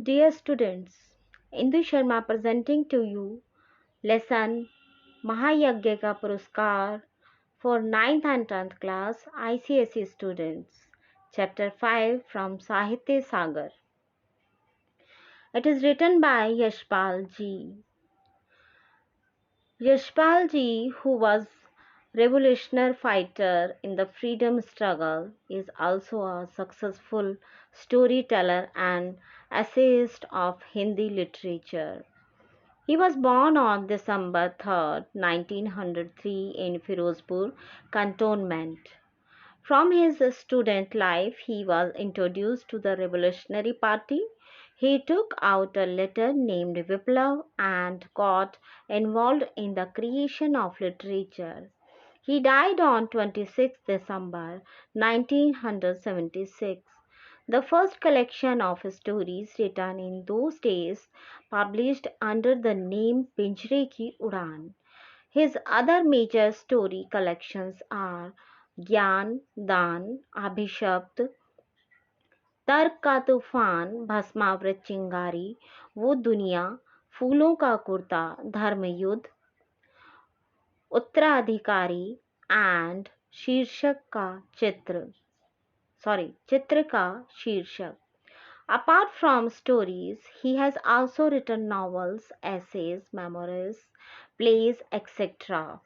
Dear students, Indu Sharma presenting to you lesson Mahayagya Ka Puraskar for 9th and 10th class ICSE students. Chapter 5 from Sahitya Sagar. It is written by Yashpal Ji. Yashpal Ji, who was revolutionary fighter in the freedom struggle, is also a successful storyteller and essayist of Hindi literature. He was born on December 3, 1903 in Firozpur cantonment. From his student life, he was introduced to the Revolutionary Party. He took out a letter named Viplav and got involved in the creation of literature. He died on 26 December 1976. The first collection of stories written in those days published under the name Pinjre Ki Udan. His other major story collections are ज्ञान दान अभिशप्त तर्क का तूफान भस्मावृत चिंगारी वो दुनिया फूलों का कुर्ता धर्मयुद्ध उत्तराधिकारी एंड चित्र का शीर्षक. Apart from stories, he has also written novels, essays, memoirs, plays, etc.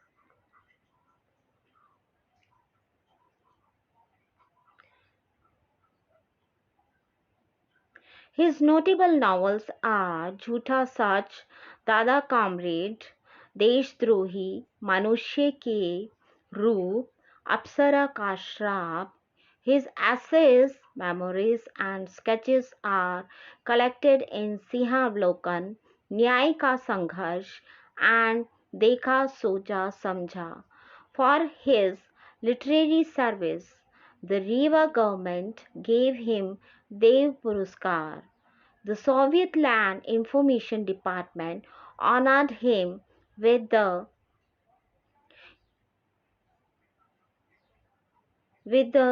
His notable novels are झूठा सच, दादा कामरेड, देशद्रोही, मनुष्य के रूप, अप्सरा का श्राप. His essays, memoirs and sketches are collected in सिंहावलोकन, न्याय का संघर्ष and देखा सोचा समझा. For his literary service, the Riva government gave him Dev Puraskar. The Soviet Land Information Department honored him with the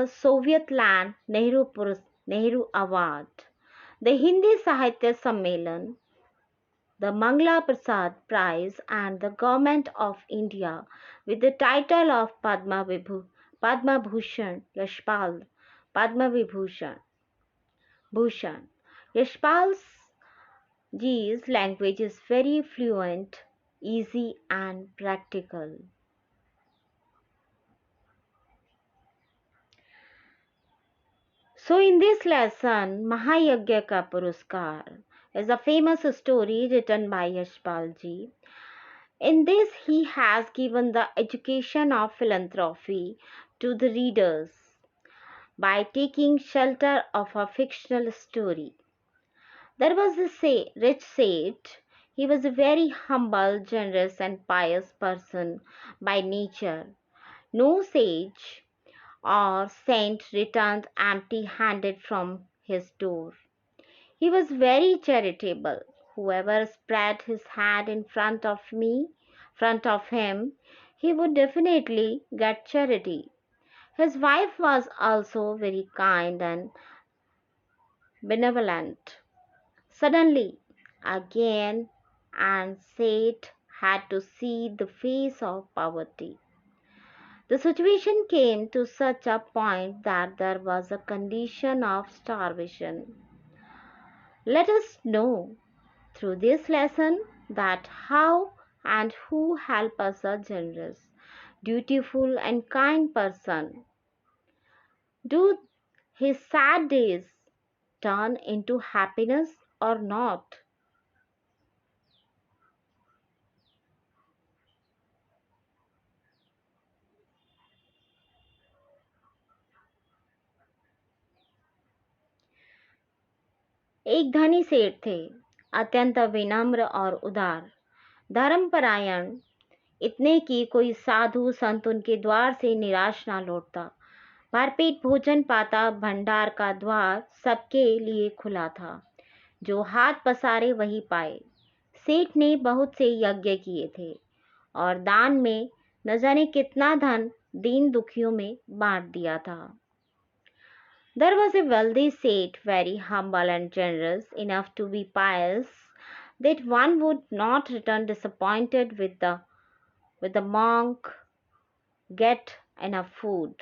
Soviet Land Nehru Award. The Hindi Sahitya Sammelan, the Mangala Prasad Prize and the Government of India with the title of Padma Bhushan Yashpal Padma Vibhushan Bhushan. Yashpal Ji's language is very fluent, easy and practical. So in this lesson, Mahayagya Ka Puraskar is a famous story written by Yashpal Ji. In this, he has given the education of philanthropy to the readers by taking shelter of a fictional story. There was a rich sage. He was a very humble, generous and pious person by nature. No sage or saint returned empty-handed from his door. He was very charitable. Whoever spread his hand in front of him, he would definitely get charity. His wife was also very kind and benevolent. Suddenly, again, and Seth had to see the face of poverty. The situation came to such a point that there was a condition of starvation. Let us know through this lesson that how and who help us a generous, dutiful and kind person. Do his sad days turn into happiness or not? एक धनी सेठ थे, अत्यंत विनम्र और उदार, धर्मपरायण, इतने कि कोई साधु संत उनके द्वार से निराश ना लौटता. भरपेट भोजन पाता, भंडार का द्वार सबके लिए खुला था. जो हाथ पसारे वही पाए. सेठ ने बहुत से यज्ञ किए थे और दान में न जाने कितना धन दीन दुखियों में बांट दिया था. There was a wealthy Seth, very humble and generous, enough to be pious, that one would not return disappointed with the monk get enough food.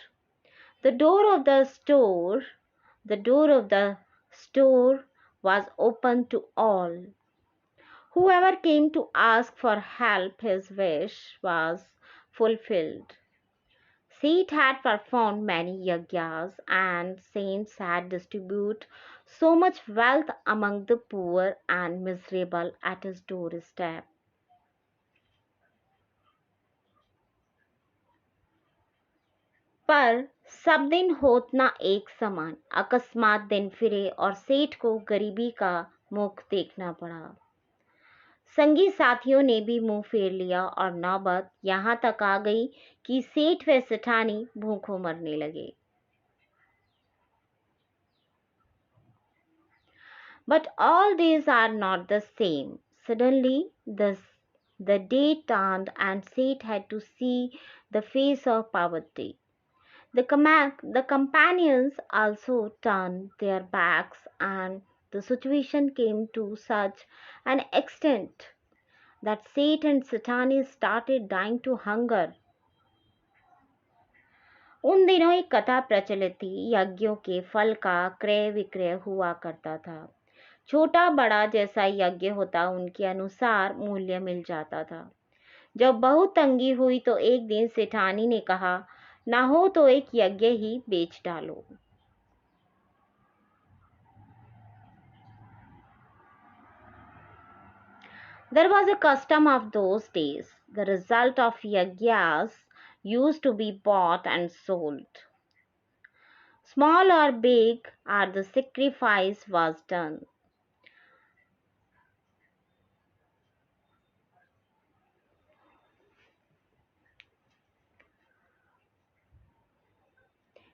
The door of the store, the door of the store was open to all. Whoever came to ask for help, his wish was fulfilled. Seth had performed many yagyas, and saints had distributed so much wealth among the poor and miserable at his doorstep. पर सब दिन होत ना एक समान, अकस्मात दिन फिरे और सेठ को गरीबी का मुख देखना पड़ा। संगी साथियों ने भी मुंह फेर लिया और नौबत यहाँ तक आ गई कि सेठ व सेठानी भूखों मरने लगे। But all days are not the same. Suddenly, the day turned and Seth had to see the face of poverty. The companions also turned their backs, and the situation came to such an extent that Seth and Satani started dying to hunger. उन दिनों एक कथा प्रचलित थी, यज्ञों के फल का क्रय विक्रय हुआ करता था। छोटा बड़ा जैसा यज्ञ होता उनके अनुसार मूल्य मिल जाता था। जब बहुत तंगी हुई तो एक दिन सेठानी ने कहा, ना हो तो एक यज्ञ ही बेच डालो। There was a custom of those days. The result of yagyas used to be bought and sold. Small or big, or the sacrifice was done.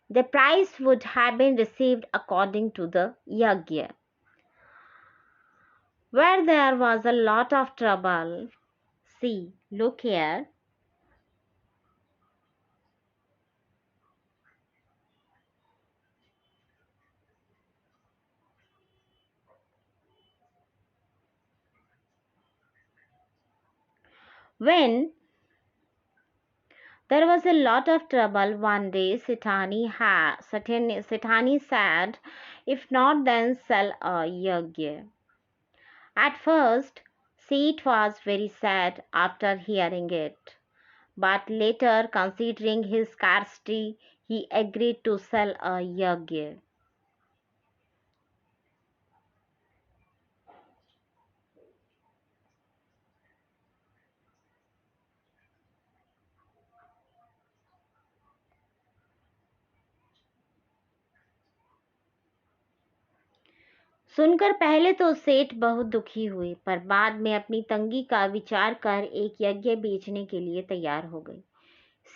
The price would have been received according to the yagya. Where there was a lot of trouble, see, look here. When there was a lot of trouble one day, Sethani said, if not, then sell a yagya. At first, Seth was very sad after hearing it, but later, considering his scarcity, he agreed to sell a yagya. सुनकर पहले तो सेठ बहुत दुखी हुए, पर बाद में अपनी तंगी का विचार कर एक यज्ञ बेचने के लिए तैयार हो गए।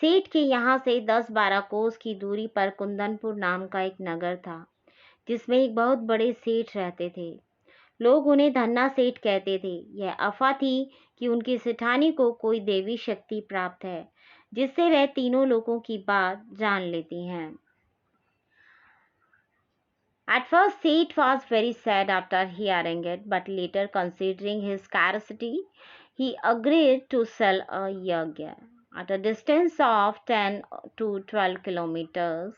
सेठ के यहाँ से 10-12 कोस की दूरी पर कुंदनपुर नाम का एक नगर था, जिसमें एक बहुत बड़े सेठ रहते थे। लोग उन्हें धन्ना सेठ कहते थे। यह अफवाह थी कि उनकी सेठानी को कोई देवी शक्ति प्राप्त है, जिससे वह तीनों लोगों की बात जान लेती हैं। At first, Seth was very sad after hearing it, but later, considering his scarcity, he agreed to sell a yagya. At a distance of 10 to 12 kilometers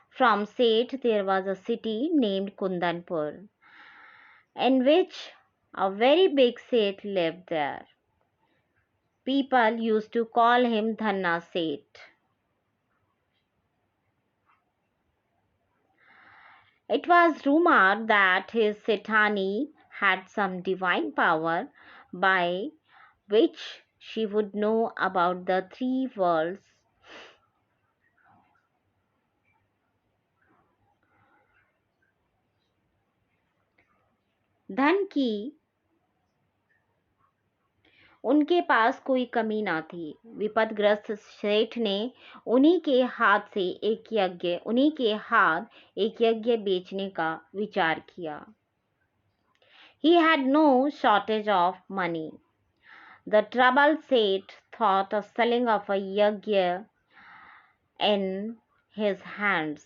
from Seth, there was a city named Kundanpur, in which a very big Seth lived there. People used to call him Dhanna Seth. It was rumored that his Sethani had some divine power by which she would know about the three worlds. धन की उनके पास कोई कमी ना थी। विपदग्रस्त सेठ ने उन्हीं के हाथ एक यज्ञ बेचने का विचार किया। He had no shortage of money. The troubled Seth thought of selling of a yagya in his hands.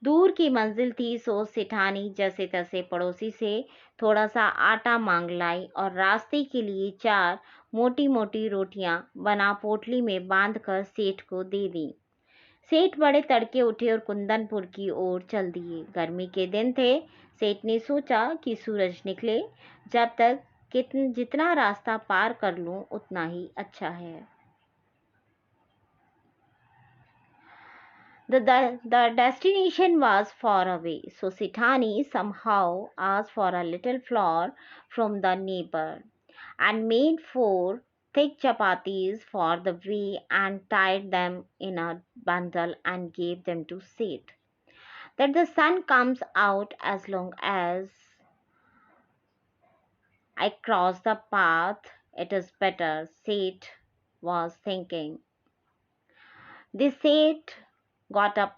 दूर की मंजिल थी, सो सेठानी जैसे तैसे पड़ोसी से थोड़ा सा आटा मांग लाई और रास्ते के लिए 4 मोटी मोटी रोटियां बना पोटली में बांधकर सेठ को दे दी। सेठ बड़े तड़के उठे और कुंदनपुर की ओर चल दिए। गर्मी के दिन थे। सेठ ने सोचा कि सूरज निकले जब तक जितना रास्ता पार कर लूं उतना ही अच्छा है। The destination was far away, so Sithani somehow asked for a little flour from the neighbor and made 4 thick chapatis for the way and tied them in a bundle and gave them to Seth. That the sun comes out as long as I cross the path, it is better, Seth was thinking. The Seth got up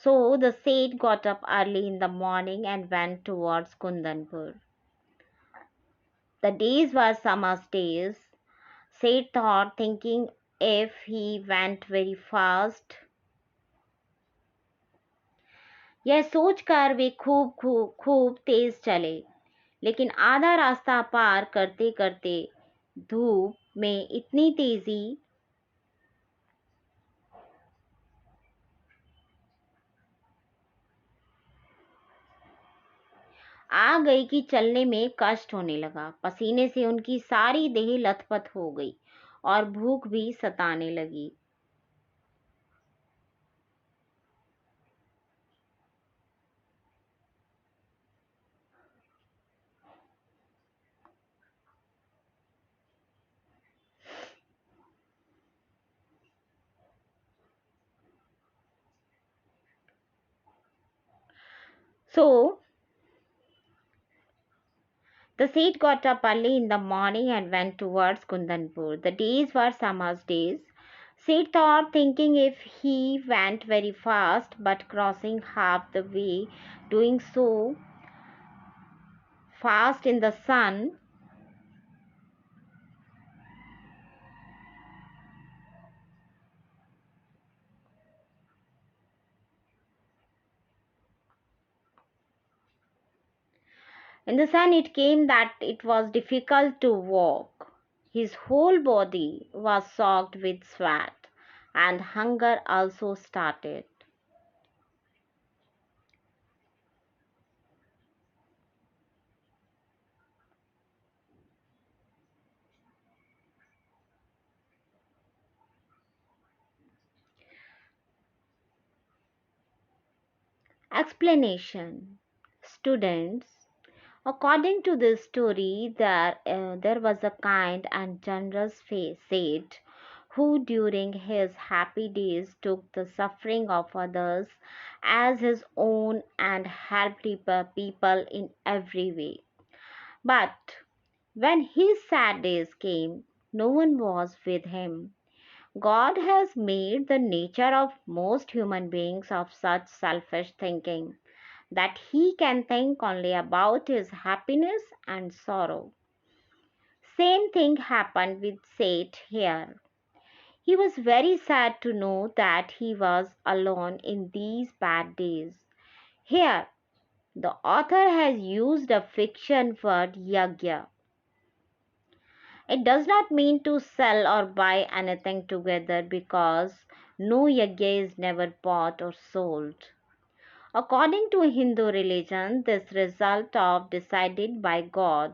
So the Seth got up early in the morning and went towards Kundanpur. The days were summer's days. Seth thought, thinking if he went very fast. यह सोचकर वे खूब तेज चले, लेकिन आधा रास्ता पार करते करते धूप में इतनी तेजी आ गई कि चलने में कष्ट होने लगा। पसीने से उनकी सारी देह लथपथ हो गई और भूख भी सताने लगी। So the Seth got up early in the morning and went towards Kundanpur. The days were summer's days. Seth thought, thinking if he went very fast, but crossing half the way, doing so fast in the sun, it came that it was difficult to walk. His whole body was soaked with sweat, and hunger also started. Explanation. Students, according to this story, there was a kind and generous sage who during his happy days took the suffering of others as his own and helped people in every way. But when his sad days came, no one was with him. God has made the nature of most human beings of such selfish thinking that he can think only about his happiness and sorrow. Same thing happened with Seth here. He was very sad to know that he was alone in these bad days. Here, the author has used a fiction word yagya. It does not mean to sell or buy anything together because no yagya is never bought or sold. According to Hindu religion, this result of decided by God,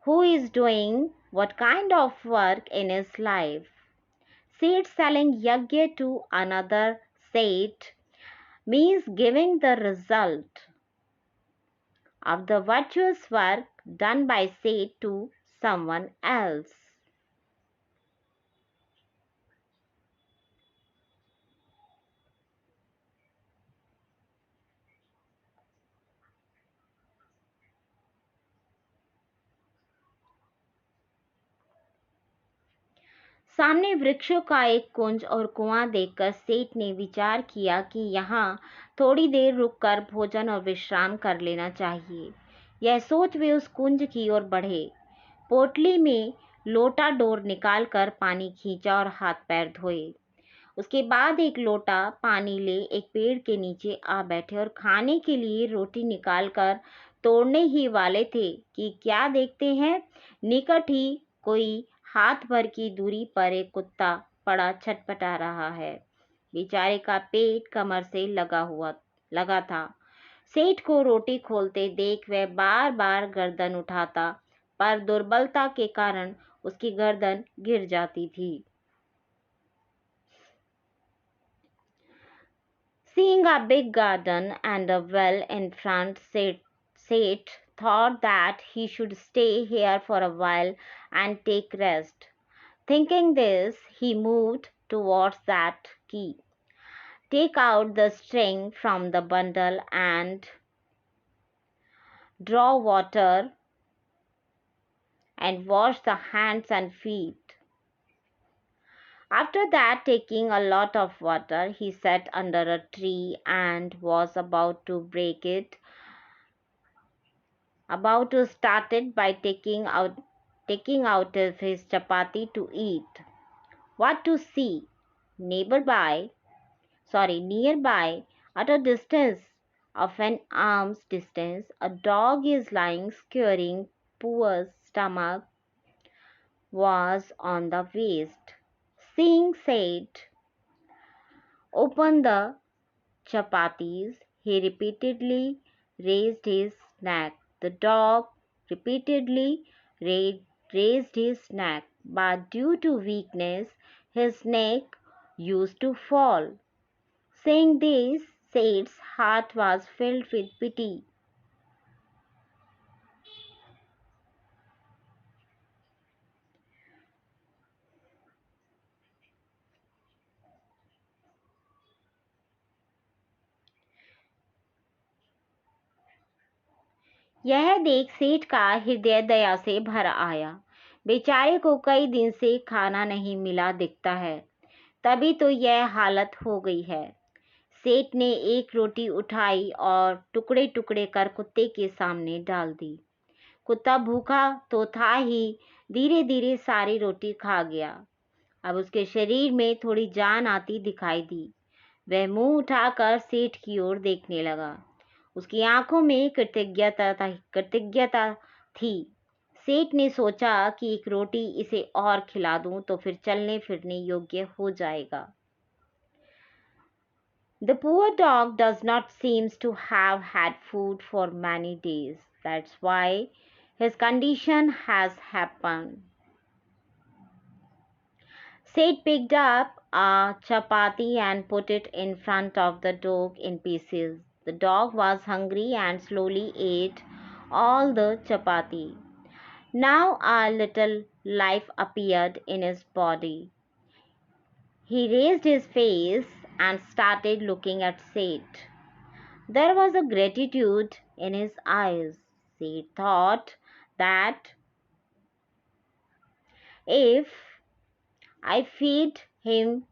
who is doing what kind of work in his life. Seed selling yagya to another Seth means giving the result of the virtuous work done by Seth to someone else. सामने वृक्षों का एक कुंज और कुआं देखकर सेठ ने विचार किया कि यहाँ थोड़ी देर रुककर भोजन और विश्राम कर लेना चाहिए। यह सोच वे उस कुंज की ओर बढ़े। पोटली में लोटा डोर निकालकर पानी खींचा और हाथ पैर धोए। उसके बाद एक लोटा पानी ले एक पेड़ के नीचे आ बैठे और खाने के लिए रोटी निकाल कर तोड़ने ही वाले थे कि क्या देखते हैं, निकट ही कोई हाथ भर की दूरी पर एक कुत्ता पड़ा छटपटा रहा है। बेचारे का पेट कमर से लगा था। सेठ को रोटी खोलते देख वह बार बार गर्दन उठाता, पर दुर्बलता के कारण उसकी गर्दन गिर जाती थी। Seeing a big garden and a well in front, Seth thought that he should stay here for a while and take rest. Thinking this, he moved towards that key. Take out the string from the bundle and draw water and wash the hands and feet. After that, taking a lot of water, he sat under a tree and was about to start it by taking out of his chapati to eat. What to see? Nearby, at a distance of an arm's distance, a dog is lying squaring. Poor stomach was on the waist. Seeing Seth open the chapatis, he repeatedly raised his neck. The dog repeatedly raised his neck, but due to weakness, his neck used to fall. Saying this, Seth's heart was filled with pity. यह देख सेठ का हृदय दया से भर आया। बेचारे को कई दिन से खाना नहीं मिला दिखता है, तभी तो यह हालत हो गई है। सेठ ने एक रोटी उठाई और टुकड़े टुकड़े कर कुत्ते के सामने डाल दी। कुत्ता भूखा तो था ही, धीरे धीरे सारी रोटी खा गया। अब उसके शरीर में थोड़ी जान आती दिखाई दी। वह मुंह उठाकर सेठ की ओर देखने लगा। उसकी आंखों में कृतज्ञता थी। सेठ ने सोचा कि एक रोटी इसे और खिला दूं तो फिर चलने फिरने योग्य हो जाएगा। The poor dog does not seem to have had food for many days. That's why his condition has happened. Seth picked up a chapati and put it in front of the dog in pieces. The dog was hungry and slowly ate all the chapati. Now a little life appeared in his body. He raised his face and started looking at Seth. There was a gratitude in his eyes. Seth thought that if I feed him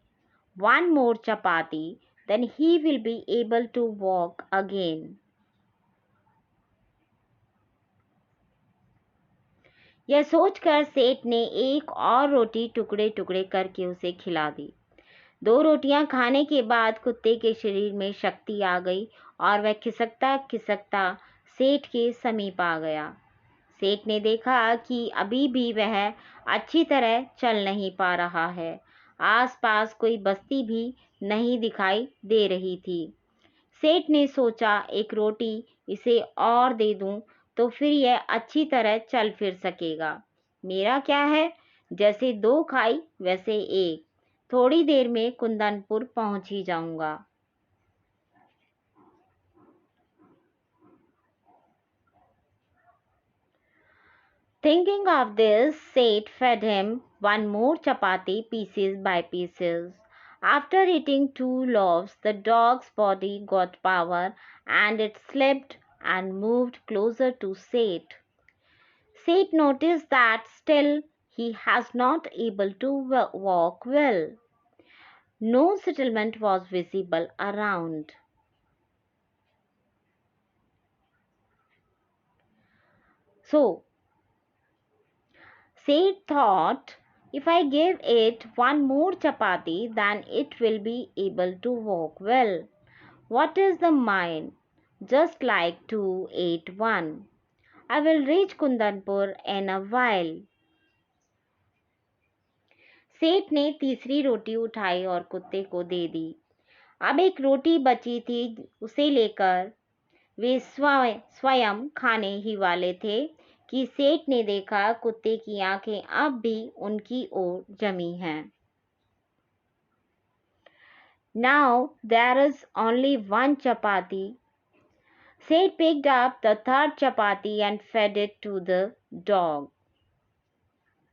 one more chapati, then he will be able to walk again. यह सोचकर सेठ ने एक और रोटी टुकड़े टुकड़े करके उसे खिला दी। 2 रोटियां खाने के बाद कुत्ते के शरीर में शक्ति आ गई और वह खिसकता खिसकता सेठ के समीप आ गया। सेठ ने देखा कि अभी भी वह अच्छी तरह चल नहीं पा रहा है। आसपास कोई बस्ती भी नहीं दिखाई दे रही थी। सेठ ने सोचा एक रोटी इसे और दे दूं तो फिर यह अच्छी तरह चल फिर सकेगा। मेरा क्या है, जैसे 2 खाई वैसे 1, थोड़ी देर में कुंदनपुर पहुंच ही जाऊंगा। Thinking of this, Seth fed him one more chapati pieces by pieces. After eating 2 loaves, the dog's body got power and it slipped and moved closer to Seth. Seth noticed that still he has not able to walk well. No settlement was visible around. So, Seth thought If I give it one more chapati, then it will be able to walk well. What is the mind? Just like 2 ate 1. I will reach Kundanpur in a while. सेठ ने तीसरी रोटी उठाई और कुत्ते को दे दी। अब एक रोटी बची थी, उसे लेकर वे स्वयं खाने ही वाले थे कि सेठ ने देखा कुत्ते की आंखें अब भी उनकी ओर जमी हैं। Now there is only one chapati. Seth picked up the third chapati and fed it to the dog.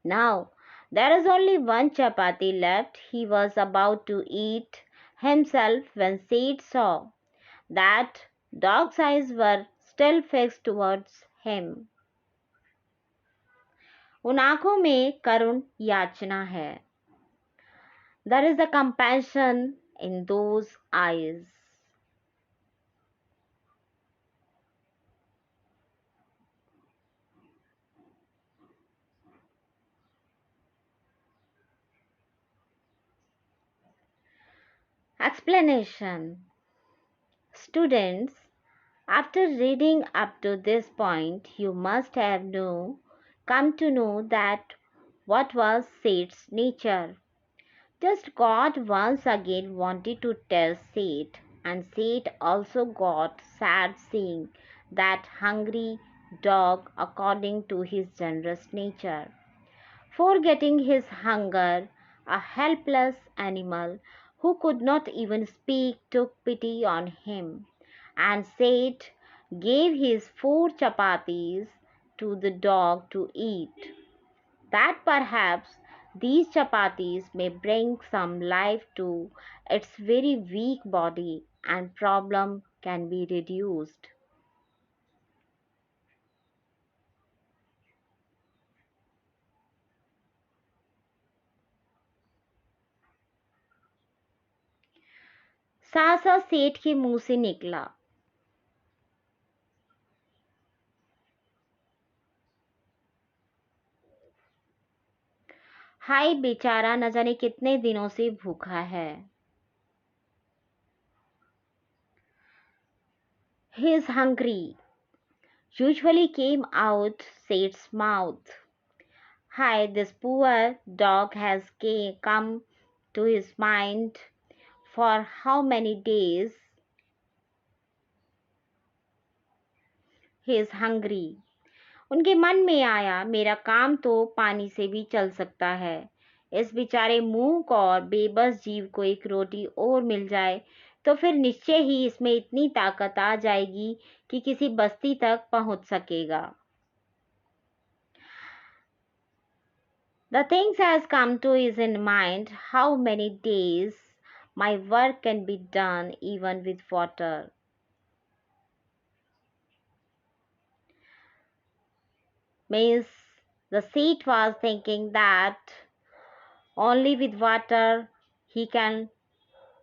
Now there is only one chapati left. He was about to eat himself when Seth saw that dog's eyes were still fixed towards him. उन आंखों में करुण याचना है। There is a compassion in those eyes. Explanation. Students, after reading up to this point, you must have come to know that what was Seth's nature. Just God once again wanted to test Seth, and Seth also got sad seeing that hungry dog according to his generous nature. Forgetting his hunger, a helpless animal who could not even speak took pity on him, and Seth gave his 4 chapatis to the dog to eat. That perhaps these chapatis may bring some life to its very weak body and problem can be reduced. सहसा सेठ के मुंह से निकला, हाय बेचारा न जाने कितने दिनों से भूखा है। He is hungry. Usually came out Seth's mouth. Hi, this poor dog has come to his mind for how many days? He is hungry. उनके मन में आया मेरा काम तो पानी से भी चल सकता है। इस बेचारे मूक और बेबस जीव को एक रोटी और मिल जाए तो फिर निश्चय ही इसमें इतनी ताकत आ जाएगी कि किसी बस्ती तक पहुंच सकेगा। The things has come to his in mind how many days my work can be done even with water. Means the Seth was thinking that only with water he can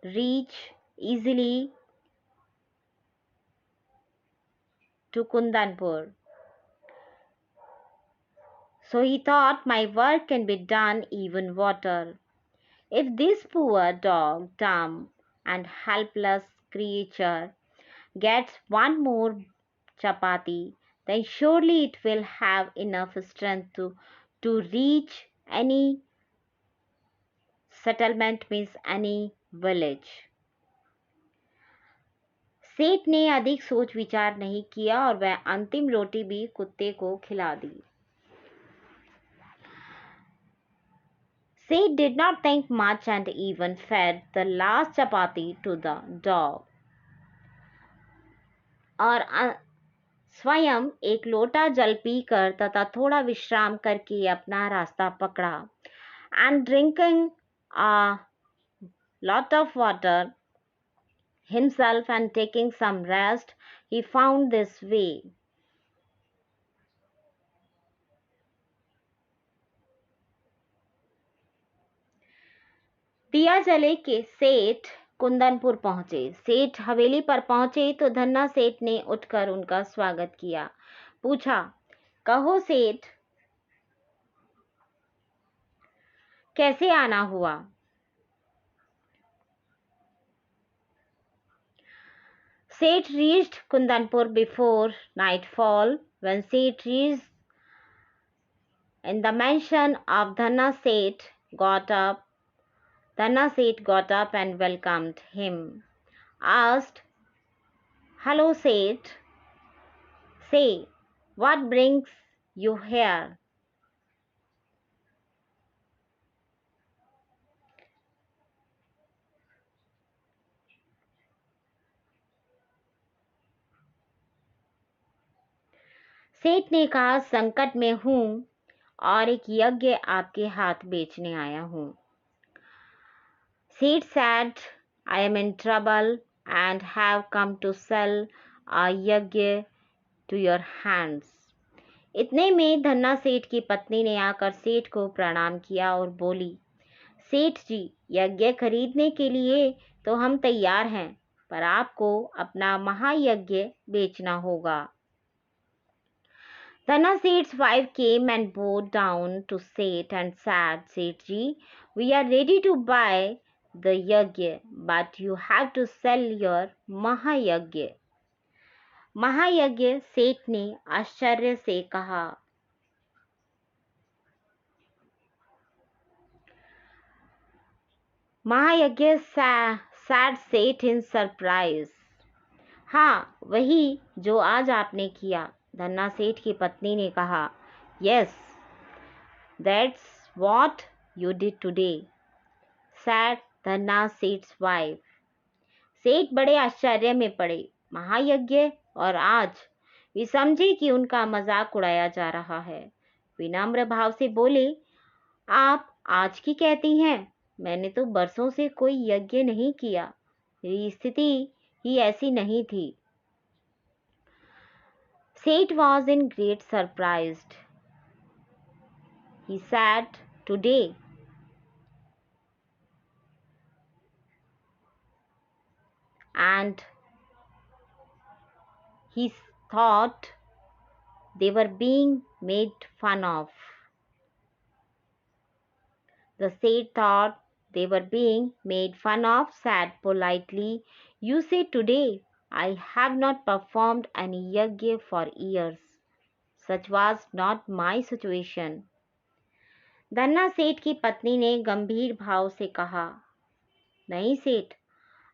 reach easily to Kundanpur. So he thought my work can be done even water. If this poor dog, dumb and helpless creature, gets one more chapati, then surely it will have enough strength to reach any settlement, means any village. सेठ ने अधिक सोच विचार नहीं किया और वह अंतिम रोटी भी कुत्ते को खिला दी। Seth did not think much and even fed the last chapati to the dog. और स्वयं एक लोटा जल पीकर तथा थोड़ा विश्राम करके अपना रास्ता पकड़ा। And drinking a lot of water himself and taking some rest, he found this way. दिया जले के सेठ कुंदनपुर पहुंचे। सेठ हवेली पर पहुंचे तो धन्ना सेठ ने उठकर उनका स्वागत किया। पूछा, कहो सेठ, कैसे आना हुआ? Seth reached Kundanpur before nightfall. When Seth reached in the mansion of Dhanna Seth got up and welcomed him. Asked, "Hello, Seth. Say, what brings you here?" सेठ ने कहा, संकट में हूं और एक यज्ञ आपके हाथ बेचने आया हूं। Seth said, I am in trouble and have come to sell a yajna to your hands. इतने में धन्ना सेठ की पत्नी ने आकर सेठ को प्रणाम किया और बोली, सेठ जी, यज्ञ खरीदने के लिए तो हम तैयार हैं, पर आपको अपना महायज्ञ बेचना होगा। Dhanna Seth's wife came and bowed down to Seth and said, Sethji, we are ready to buy the yajna, but you have to sell your महायज्ञ। महायज्ञ, सेठ ने आश्चर्य से कहा। महायज्ञ said Seth in surprise. हाँ, वही जो आज आपने किया, धन्ना सेठ की पत्नी ने कहा। Yes, that's what you did today, said Dhanna सेठ's wife. सेठ बड़े आश्चर्य में पड़े। महायज्ञ और आज? वे समझे कि उनका मजाक उड़ाया जा रहा है। विनम्र भाव से बोले, आप आज की कहती हैं? मैंने तो बरसों से कोई यज्ञ नहीं किया। मेरी स्थिति ही ऐसी नहीं थी। Seth was in great surprise. He said, today, and he thought they were being made fun of. The Seth thought they were being made fun of, said politely, you say today, I have not performed any yajna for years. Such was not my situation. Dhanna सेठ की पत्नी ने गंभीर भाव से कहा, नहीं सेठ,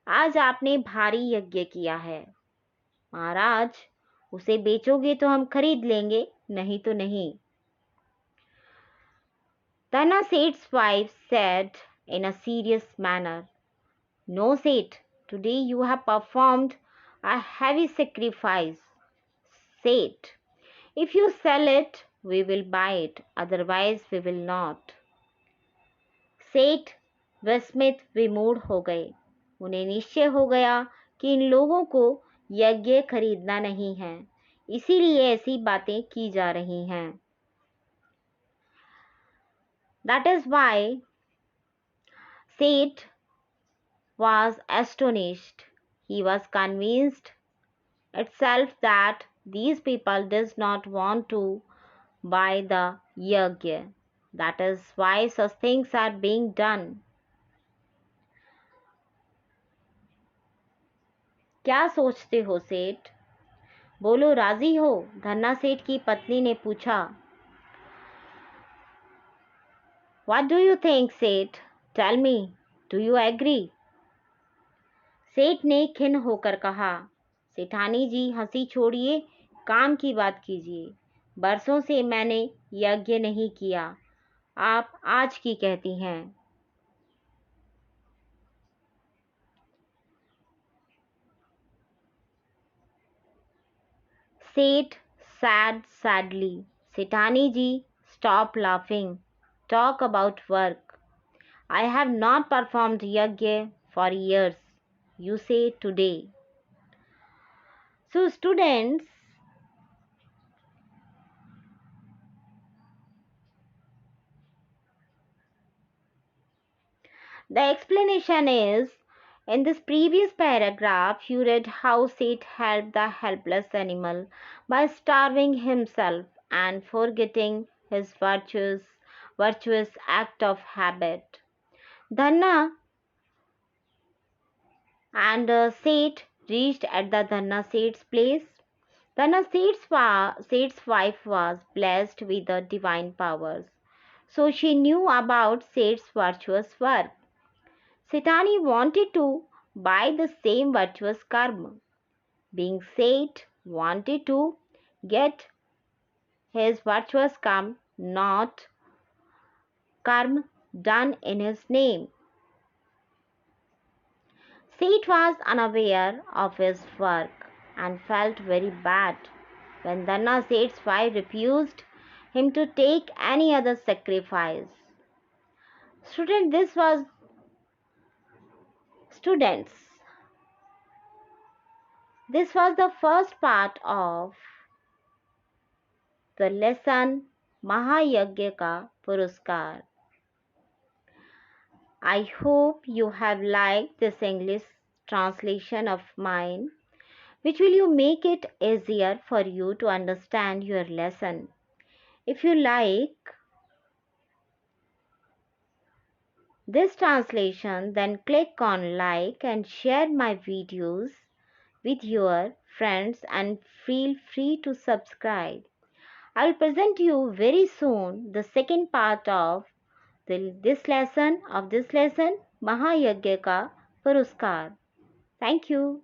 आज आपने भारी यज्ञ किया है। महाराज, उसे बेचोगे तो हम खरीद लेंगे, नहीं तो नहीं। Dhanna Seth's wife said in a serious manner, no Seth, today you have performed a heavy sacrifice. Seth, if you sell it, we will buy it, otherwise we will not. सेठ विस्मित विमूढ़ हो गए। उन्हें निश्चय हो गया कि इन लोगों को यज्ञ खरीदना नहीं है, इसीलिए ऐसी बातें की जा रही हैं। That is why Seth was astonished. He was convinced itself that these people does not want to buy the yajna. That is why such things are being done. क्या सोचते हो सेठ? बोलो, राजी हो? धन्ना सेठ की पत्नी ने पूछा। What do you think, Seth? Tell me, do you agree? सेठ ने खिन्न होकर कहा, सेठानी जी, हंसी छोड़िए, काम की बात कीजिए। बरसों से मैंने यज्ञ नहीं किया, आप आज की कहती हैं। Seth said sadly, Sethani ji, stop laughing. Talk about work. I have not performed yajna for years. You say today. So students, the explanation is, in this previous paragraph, you read how Seth helped the helpless animal by starving himself and forgetting his virtues virtuous act of habit. Dhanna and Seth reached at the Dhanna Seth's place. Dhanna Seth's wife was blessed with the divine powers, so she knew about Seth's virtuous work. Sethani wanted to buy the same virtuous karma. Being Seth wanted to get his virtuous karma, not karma done in his name. Seth was unaware of his work and felt very bad when Dhanna Seth's wife refused him to take any other sacrifice. Students, this was the first part of the lesson Mahayagya Ka Puraskar. I hope you have liked this English translation of mine, which will you make it easier for you to understand your lesson. If you like this translation, then click on like and share my videos with your friends and feel free to subscribe. I will present you very soon the second part of this lesson, Mahayagya Ka Puraskar. Thank you.